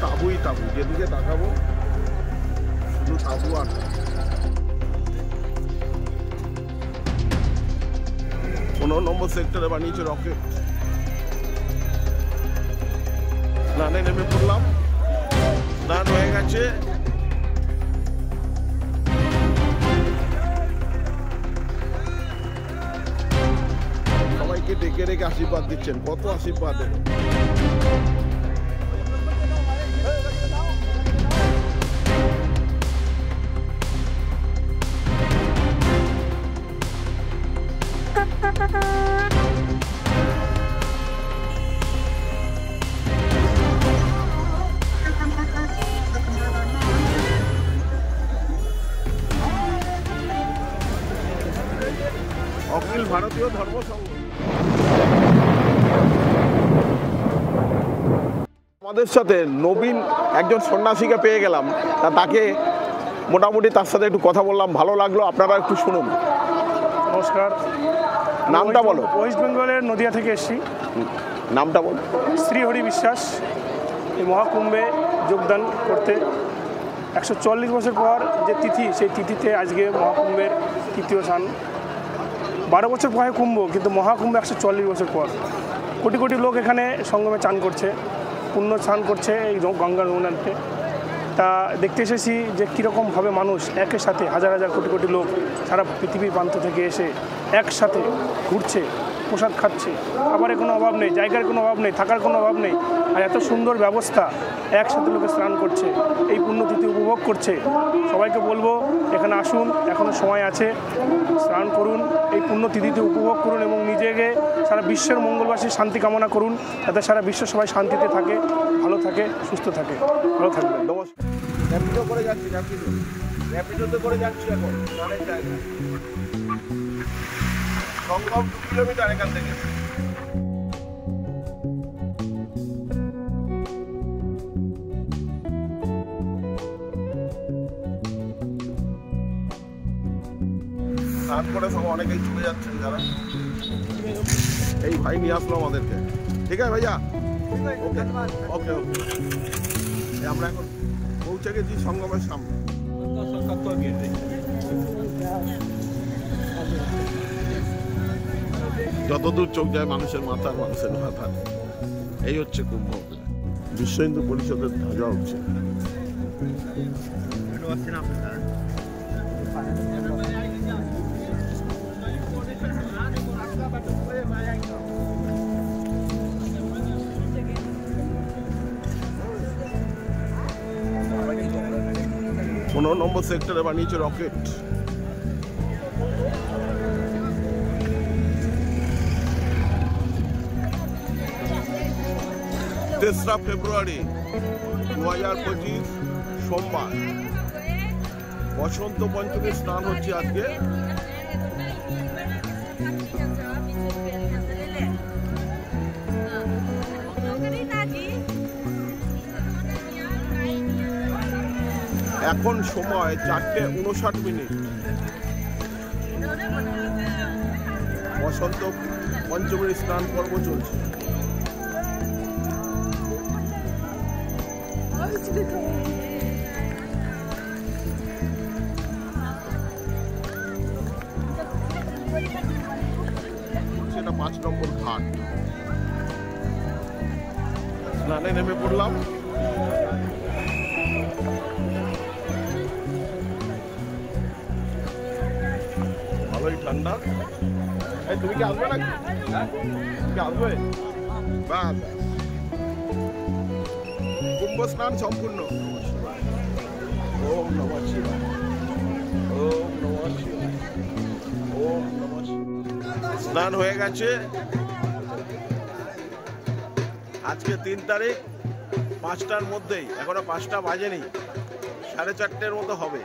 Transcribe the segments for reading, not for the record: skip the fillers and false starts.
তাঁবুই তাঁবু, যেদিকে তাকাবো শুধু তাঁবু আর 15 নম্বর সেক্টরে বানিয়েছে রকেট। স্নানে নেমে পড়লাম, স্নান হয়ে গেছে। সবাইকে ডেকে রেখে আশীর্বাদ দিচ্ছেন, কত আশীর্বাদ। অখিল ভারতীয় ধর্ম সংঘ। আমাদের সাথে নবীন একজন সন্ন্যাসীকে পেয়ে গেলাম, তাকে মোটামুটি তার সাথে একটু কথা বললাম, ভালো লাগলো। আপনারা একটু শুনুন। নমস্কার, নামটা বলো। ওয়েস্ট বেঙ্গলের নদিয়া থেকে এসেছি। নামটা বলো। শ্রীহরি বিশ্বাস। এই মহাকুম্ভে যোগদান করতে 140 বছর পর যে তিথি, সেই তিথিতে আজকে মহাকুম্ভের তৃতীয় স্নান। 12 বছর পরে কুম্ভ, কিন্তু মহাকুম্ভ 140 বছর পর। কোটি কোটি লোক এখানে সঙ্গমে চান করছে, পুণ্য স্নান করছে এই গঙ্গা যমুনাতে। তা দেখতে এসেছি যে কীরকমভাবে মানুষ একের সাথে হাজার হাজার কোটি কোটি লোক সারা পৃথিবীর প্রান্ত থেকে এসে একসাথে ঘুরছে, প্রসাদ খাচ্ছে, খাবারের কোনো অভাব নেই, জায়গার কোনো অভাব নেই, থাকার কোনো অভাব নেই। আর এত সুন্দর ব্যবস্থা, একসাথে লোকে স্নান করছে, এই পুণ্যতিথি উপভোগ করছে। সবাইকে বলবো এখানে আসুন, এখনও সময় আছে, স্নান করুন, এই পুণ্যতিথিতে উপভোগ করুন এবং নিজেকে সারা বিশ্বের মঙ্গলবাসীর শান্তি কামনা করুন, যাতে সারা বিশ্ব সবাই শান্তিতে থাকে, ভালো থাকে, সুস্থ থাকে। ভালো থাকবেন। নমস্কার। র্যাপিডো করে যাচ্ছি, র্যাপিডোতে করে যাচ্ছি এখন স্নানের জায়গায়। সঙ্গম 2 কিলোমিটার এখান থেকে। স্নান করে সব অনেকেই চলে যাচ্ছেন যারা। এই ভাই নিয়ে আসলো আমাদেরকে। ঠিক আছে ভাইয়া, ওকে ওকে ওকে। আমরা এখন পৌঁছে গেছি সঙ্গমের সামনে। যতদূর চোখ যায় মানুষের মাথার এই হচ্ছে কুম্ভ। বিশ্ব হিন্দু পরিষদের ধ্বজা উঠছে। পনেরো নম্বর সেক্টরে বানিয়েছে রকেট। তেসরা ফেব্রুয়ারি 2025 সোমবার, বসন্ত পঞ্চমীর স্নান হচ্ছে আজকে। এখন সময় 4:59। বসন্ত পঞ্চমীর স্নান পর্ব চলছে। সেটা 5 নম্বর ঘাট। স্নানে নেমে পড়লাম। ভালোই ঠান্ডা। তুমি কি আসবে নাকি? কি আসবে? বাস, কুম্ভ স্নান সম্পূর্ণ। ওম নমঃ শিবায়, ওম নমঃ শিবায়, ওম নমঃ শিবায়। স্নান হয়ে গেছে। আজকে 3 তারিখ, 5টার মধ্যেই, এখনো 5টা বাজেনি, 4:30 মতো হবে।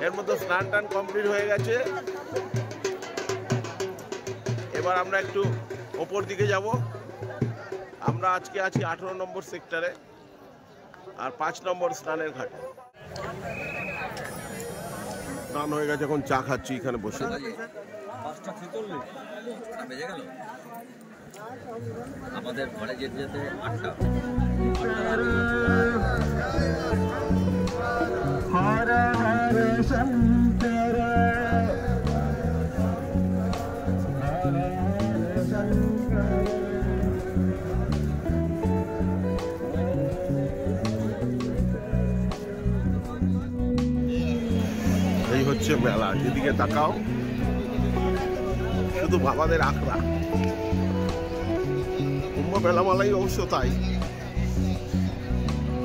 এর মধ্যে স্নান টান কমপ্লিট হয়ে গেছে। এবার আমরা একটু ওপর দিকে যাব। আমরা আজকে আছি 18 নম্বর সেক্টরে আর 5 নম্বর স্নানের ঘাটে। স্নান হয়ে গেছে, এখন চা খাচ্ছি এখানে বসে। আমাদের ঘরে যেতে যেতে 8টা। এই হচ্ছে মেলা, যেদিকে তাকাও শুধু বাবাদের আখড়া। কুম্ভ মেলা মালাই অবশ্য তাই,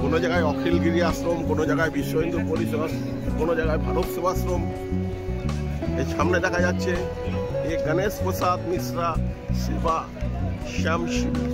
কোনো জায়গায় অখিলগিরি আশ্রম, কোনো জায়গায় বিশ্ব হিন্দু পরিষদ, কোনো জায়গায় ভারত সেবাশ্রম। এই সামনে দেখা যাচ্ছে এই গণেশ প্রসাদ মিশ্রা সেবা শ্যাম শিবির।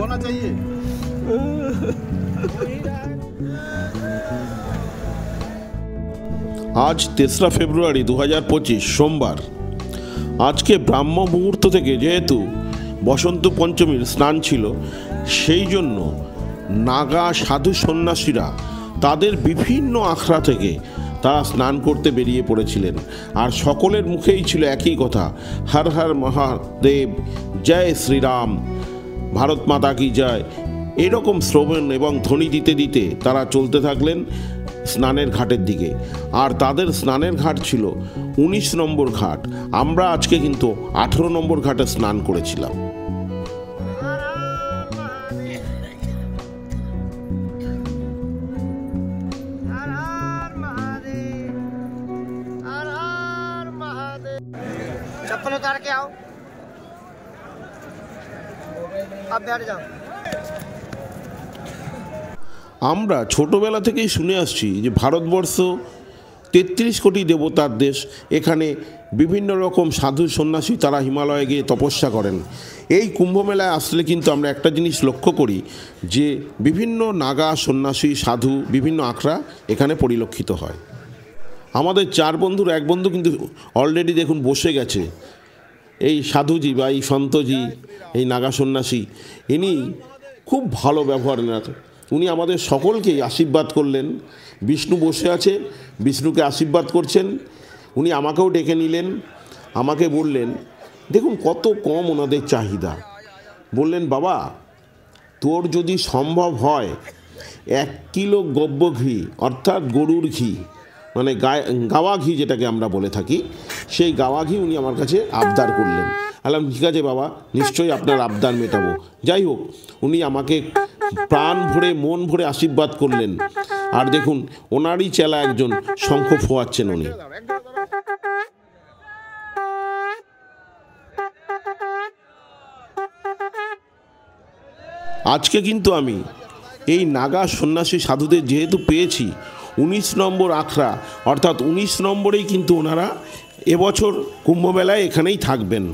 होना चाहिए। आज 3 ফেব্রুয়ারি 2025 সোমবার। আজকে ব্রাহ্ম মুহূর্ত থেকে যেহেতু বসন্ত পঞ্চমীর স্নান ছিল, সেই জন্য নাগা সাধু সন্ন্যাসীরা তাদের বিভিন্ন আখড়া থেকে তারা স্নান করতে বেরিয়ে পড়েছিলেন। আর সকলের মুখেই ছিল একই কথা, হর হর মহাদেব, জয় শ্রীরাম, ভারত মাতা কি জয়। এরকম শ্রবণ এবং ধ্বনি দিতে দিতে তারা চলতে থাকলেন স্নানের ঘাটের দিকে। আর তাদের স্নানের ঘাট ছিল 19 নম্বর ঘাট। আমরা আজকে কিন্তু 18 নম্বর ঘাটে স্নান করেছিলাম। चप्पल उतार के आओ, अब बैठ जाओ। আমরা ছোটবেলা থেকেই শুনে আসছি যে ভারতবর্ষ 33 কোটি দেবতার দেশ। এখানে বিভিন্ন রকম সাধু সন্ন্যাসী তারা হিমালয়ে গিয়ে তপস্যা করেন। এই কুম্ভ মেলায় আসলে কিন্তু আমরা একটা জিনিস লক্ষ্য করি যে বিভিন্ন নাগা সন্ন্যাসী সাধু বিভিন্ন আখড়া এখানে পরিলক্ষিত হয়। আমাদের 4 বন্ধুর এক বন্ধু কিন্তু অলরেডি দেখুন বসে গেছে। এই সাধুজি বা এই সন্তজি, এই নাগা সন্ন্যাসী, ইনি খুব ভালো ব্যবহার না। উনি আমাদের সকলকেই আশীর্বাদ করলেন। বিষ্ণু বসে আছে, বিষ্ণুকে আশীর্বাদ করছেন। উনি আমাকেও ডেকে নিলেন, আমাকে বললেন, দেখুন কত কম ওনাদের চাহিদা। বললেন, বাবা তোর যদি সম্ভব হয় 1 কিলো গব্য ঘি, অর্থাৎ গরুর ঘি, মানে গাওয়া ঘি যেটাকে আমরা বলে থাকি, সেই গাওয়া ঘি উনি আমার কাছে আবদার করলেন। বললাম, ঠিক আছে বাবা, নিশ্চয়ই আপনার আবদার মেটাবো। যাই হোক, উনি আমাকে প্রাণ ভরে মন ভরে আশীর্বাদ করলেন। আর দেখুন ওনারই চেলা একজন শঙ্খ ফোয়াচ্ছেন উনি। আজকে কিন্তু আমি এই নাগা সন্ন্যাসী সাধুদের যেহেতু পেয়েছি 19 নম্বর আখড়া, অর্থাৎ 19 নম্বরেই কিন্তু ওনারা এবছর কুম্ভমেলায় এখানেই থাকবেন।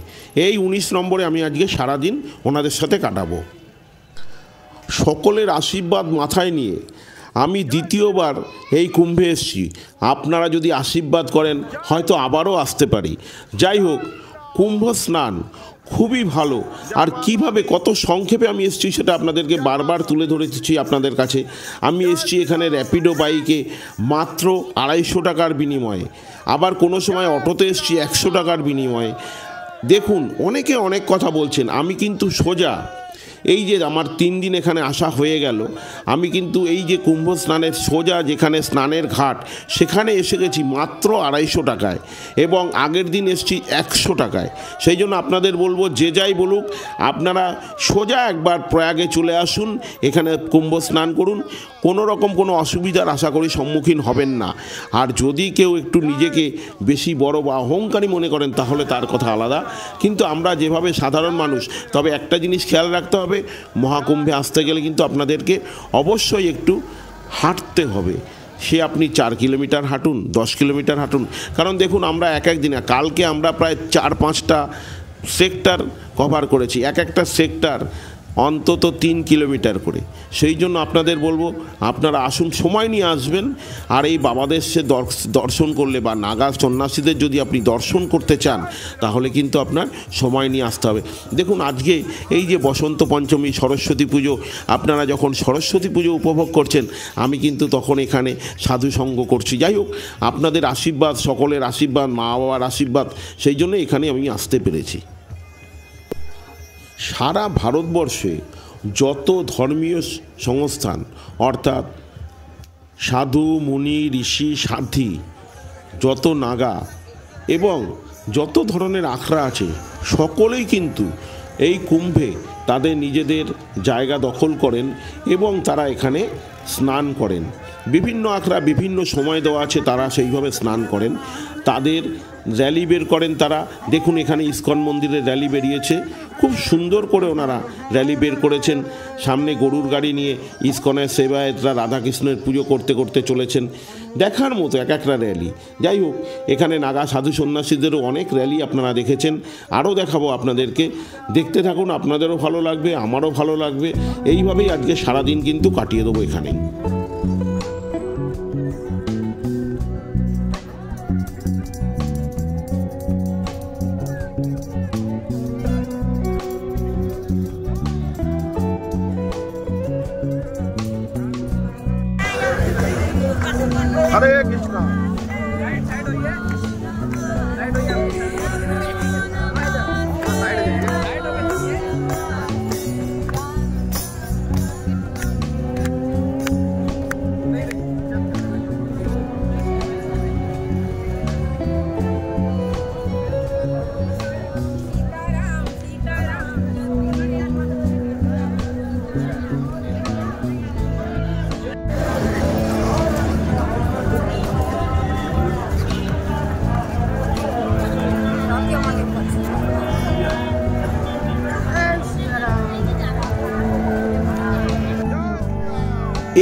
এই 19 নম্বরে আমি আজকে সারাদিন ওনাদের সাথে কাটাবো। সকলের আশীর্বাদ মাথায় নিয়ে আমি দ্বিতীয়বার এই কুম্ভে এসেছি। আপনারা যদি আশীর্বাদ করেন হয়তো আবারও আসতে পারি। যাই হোক, কুম্ভ স্নান খুবই ভালো। আর কিভাবে কত সংক্ষেপে আমি এসেছি সেটা আপনাদেরকে বারবার তুলে ধরেছি আপনাদের কাছে। আমি এসেছি এখানে র্যাপিডো বাইকে মাত্র 250 টাকার বিনিময়ে, আবার কোনো সময় অটোতে এসেছি 100 টাকার বিনিময়ে। দেখুন অনেকে অনেক কথা বলছেন, আমি কিন্তু সোজা এই যে আমার 3 দিন এখানে আসা হয়ে গেল, আমি কিন্তু এই যে কুম্ভ স্নানের সোজা যেখানে স্নানের ঘাট সেখানে এসে গেছি মাত্র 250 টাকায়, এবং আগের দিন এসেছি 100 টাকায়। সেই জন্য আপনাদের বলবো, যে যাই বলুক, আপনারা সোজা একবার প্রয়াগে চলে আসুন, এখানে কুম্ভ স্নান করুন। কোনো রকম কোনো অসুবিধার আশা করি সম্মুখীন হবেন না। আর যদি কেউ একটু নিজেকে বেশি বড় বা অহংকারী মনে করেন তাহলে তার কথা আলাদা, কিন্তু আমরা যেভাবে সাধারণ মানুষ, তবে একটা জিনিস খেয়াল রাখতে হবে, মহাকুম্ভে আসতে গেলে কিন্তু আপনাদেরকে অবশ্যই একটু হাঁটতে হবে। সে আপনি 4 কিলোমিটার হাঁটুন, 10 কিলোমিটার হাঁটুন। কারণ দেখুন, আমরা এক দিনে কালকে আমরা প্রায় 4-5টা সেক্টর কভার করেছি, এক একটা সেক্টর অন্তত 3 কিলোমিটার করে। সেই জন্য আপনাদের বলবো, আপনারা আসুন, সময় নিয়ে আসবেন। আর এই বাবাদের সে দর্শন করলে বা নাগা সন্ন্যাসীদের যদি আপনি দর্শন করতে চান, তাহলে কিন্তু আপনার সময় নিয়ে আসতে হবে। দেখুন, আজকে এই যে বসন্ত পঞ্চমী, সরস্বতী পুজো, আপনারা যখন সরস্বতী পুজো উপভোগ করছেন, আমি কিন্তু তখন এখানে সাধুসঙ্গ করছি। যাই হোক, আপনাদের আশীর্বাদ, সকলের আশীর্বাদ, মা বাবার আশীর্বাদ, সেই জন্য এখানে আমি আসতে পেরেছি। সারা ভারতবর্ষে যত ধর্মীয় সংস্থান, অর্থাৎ সাধু, মুনি, ঋষি, সাধ্বী, যত নাগা এবং যত ধরনের আখড়া আছে, সকলেই কিন্তু এই কুম্ভে তাদের নিজেদের জায়গা দখল করেন এবং তারা এখানে স্নান করেন। বিভিন্ন আখড়া বিভিন্ন সময় দেওয়া আছে, তারা সেইভাবে স্নান করেন। তাদের র্যালি বের করেন তারা। দেখুন, এখানে ইস্কন মন্দিরে র্যালি বেরিয়েছে, খুব সুন্দর করে ওনারা র্যালি বের করেছেন। সামনে গরুর গাড়ি নিয়ে ইস্কনের সেবায়েতরা রাধাকৃষ্ণের পুজো করতে করতে চলেছেন। দেখার মতো এক একটা র্যালি। যাই হোক, এখানে নাগা সাধু সন্ন্যাসীদেরও অনেক র্যালি আপনারা দেখেছেন, আরও দেখাবো আপনাদেরকে। দেখতে থাকুন, আপনাদেরও ভালো লাগবে, আমারও ভালো লাগবে। এইভাবেই আজকে সারাদিন কিন্তু কাটিয়ে দেবো এখানেই। হরে কৃষ্ণ।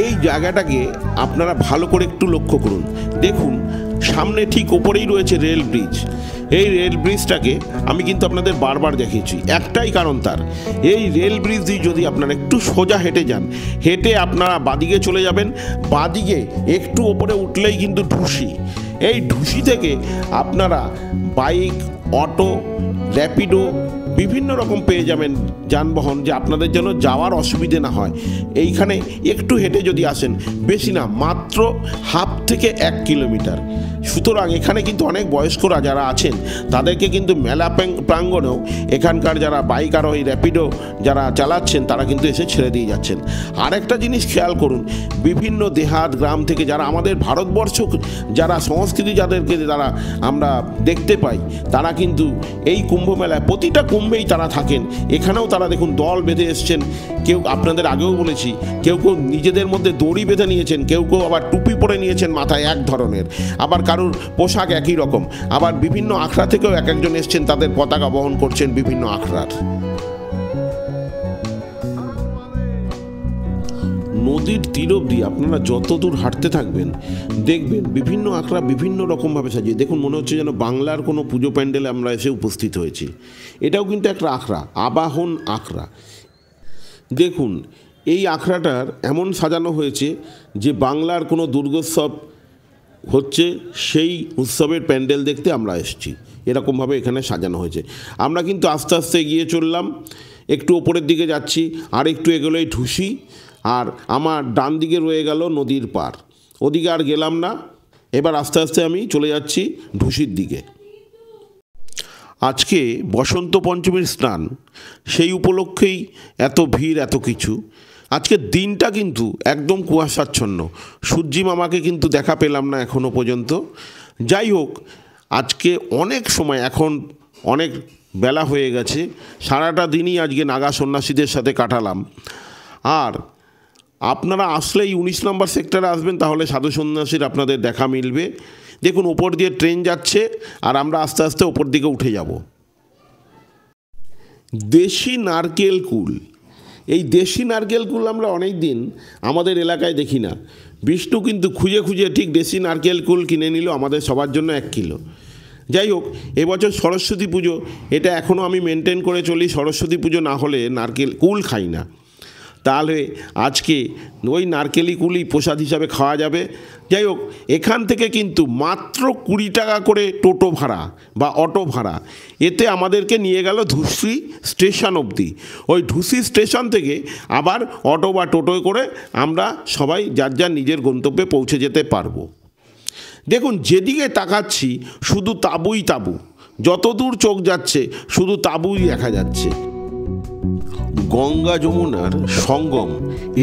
এই জায়গাটাকে আপনারা ভালো করে একটু লক্ষ্য করুন। দেখুন, সামনে ঠিক ওপরেই রয়েছে রেল ব্রিজ। এই রেল ব্রিজটাকে আমি কিন্তু আপনাদের বারবার দেখিয়েছি, একটাই কারণ তার। এই রেল ব্রিজ দিয়ে যদি আপনারা একটু সোজা হেঁটে যান, হেঁটে আপনারা বাদিকে চলে যাবেন, বাদিকে একটু ওপরে উঠলেই কিন্তু ঢুসি। এই ঢুসি থেকে আপনারা বাইক, অটো, র্যাপিডো বিভিন্ন রকম পেয়ে যাবেন যানবাহন, যে আপনাদের যেন যাওয়ার অসুবিধে না হয়। এইখানে একটু হেঁটে যদি আসেন, বেশি না, মাত্র হাফ থেকে 1 কিলোমিটার। সুতরাং এখানে কিন্তু অনেক বয়স্করা যারা আছেন, তাদেরকে কিন্তু মেলা প্রাঙ্গণেও এখানকার যারা বাইক আরোহী, র্যাপিডো যারা চালাচ্ছেন, তারা কিন্তু এসে ছেড়ে দিয়ে যাচ্ছেন। আরেকটা জিনিস খেয়াল করুন, বিভিন্ন দেহাত গ্রাম থেকে যারা আমাদের ভারতবর্ষ, যারা সংস্কৃতি যাদেরকে যারা আমরা দেখতে পাই, তারা কিন্তু এই কুম্ভ মেলায় প্রতিটা কুম্ভেই তারা থাকেন। এখানেও তারা দেখুন দল বেঁধে এসছেন। কেউ, আপনাদের আগেও বলেছি, কেউ কেউ নিজেদের মধ্যে দড়ি বেঁধে নিয়েছেন, কেউ কেউ আবার টুপি পরে নিয়েছেন মাথায় এক ধরনের, আবার কারুর পোশাক একই রকম, আবার বিভিন্ন আখড়া থেকেও এক একজন এসছেন, তাদের পতাকা বহন করছেন বিভিন্ন আখড়ার। নদীর তীর অবধি আপনারা যত দূর হাঁটতে থাকবেন, দেখবেন বিভিন্ন আখড়া বিভিন্ন রকমভাবে সাজিয়ে। দেখুন, মনে হচ্ছে যেন বাংলার কোনো পুজো প্যান্ডেলে আমরা এসে উপস্থিত হয়েছি। এটাও কিন্তু একটা আখড়া, আবাহন আখড়া। দেখুন, এই আখড়াটার এমন সাজানো হয়েছে যে বাংলার কোনো দুর্গোৎসব হচ্ছে, সেই উৎসবের প্যান্ডেল দেখতে আমরা এসেছি। এরকমভাবে এখানে সাজানো হয়েছে। আমরা কিন্তু আস্তে আস্তে এগিয়ে চললাম, একটু ওপরের দিকে যাচ্ছি, আর একটু এগোলেই ঢুসি, আর আমার ডান দিকে রয়ে গেল নদীর পার। ওদিকে আর গেলাম না, এবার আস্তে আস্তে আমি চলে যাচ্ছি ঢুসির দিকে। আজকে বসন্ত পঞ্চমীর স্নান, সেই উপলক্ষেই এত ভিড়, এত কিছু। আজকের দিনটা কিন্তু একদম কুয়াশাচ্ছন্ন, সূর্যি মামাকে কিন্তু দেখা পেলাম না এখনও পর্যন্ত। যাই হোক, আজকে অনেক সময়, এখন অনেক বেলা হয়ে গেছে, সারাটা দিনই আজকে নাগা সন্ন্যাসীদের সাথে কাটালাম। আর আপনারা আসলেই 19 নম্বর সেক্টরে আসবেন, তাহলে সাধু সন্ন্যাসীর আপনাদের দেখা মিলবে। দেখুন, ওপর দিয়ে ট্রেন যাচ্ছে, আর আমরা আস্তে আস্তে ওপর দিকে উঠে যাব। দেশি নারকেল কুল, এই দেশি নারকেলগুলো আমরা অনেক দিন আমাদের এলাকায় দেখি না। বিষ্ণু কিন্তু খুঁজে খুঁজে ঠিক দেশি নারকেল কুল কিনে নিল আমাদের সবার জন্য 1 কিলো। যাই হোক, এবছর সরস্বতী পুজো, এটা এখনও আমি মেনটেন করে চলি, সরস্বতী পুজো না হলে নারকেল কুল খাই না। তাহলে আজকে ওই নারকেলি কুলই প্রসাদ হিসাবে খাওয়া যাবে। যাই হোক, এখান থেকে কিন্তু মাত্র 20 টাকা করে টোটো ভাড়া বা অটো ভাড়া, এতে আমাদেরকে নিয়ে গেল ধুসরি স্টেশন অবধি। ওই ধুসরি স্টেশন থেকে আবার অটো বা টোটোয় করে আমরা সবাই যার যার নিজের গন্তব্যে পৌঁছে যেতে পারবো। দেখুন, যেদিকে তাকাচ্ছি শুধু তাঁবুই তাঁবু, যত দূর চোখ যাচ্ছে শুধু তাঁবুই দেখা যাচ্ছে। গঙ্গা যমুনার সঙ্গম,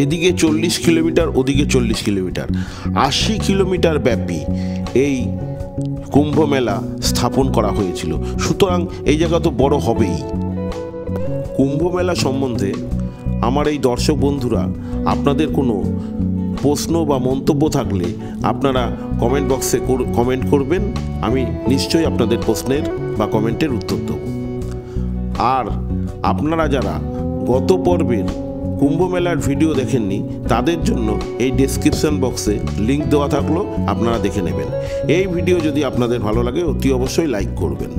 এদিকে 40 কিলোমিটার, ওদিকে 40 কিলোমিটার, 80 কিলোমিটার ব্যাপী এই কুম্ভ মেলা স্থাপন করা হয়েছিল। সুতরাং এই জায়গা তো বড় হবেই। কুম্ভ মেলা সম্বন্ধে আমার এই দর্শক বন্ধুরা, আপনাদের কোনো প্রশ্ন বা মন্তব্য থাকলে আপনারা কমেন্ট বক্সে কমেন্ট করবেন। আমি নিশ্চয়ই আপনাদের প্রশ্নের বা কমেন্টের উত্তর দেব। আর আপনারা যারা গত পর্বের কুম্ভ মেলার ভিডিও দেখেননি, তাদের জন্য এই ডেসক্রিপশন বক্সে লিঙ্ক দেওয়া থাকলো, আপনারা দেখে নেবেন। এই ভিডিও যদি আপনাদের ভালো লাগে অতি অবশ্যই লাইক করবেন।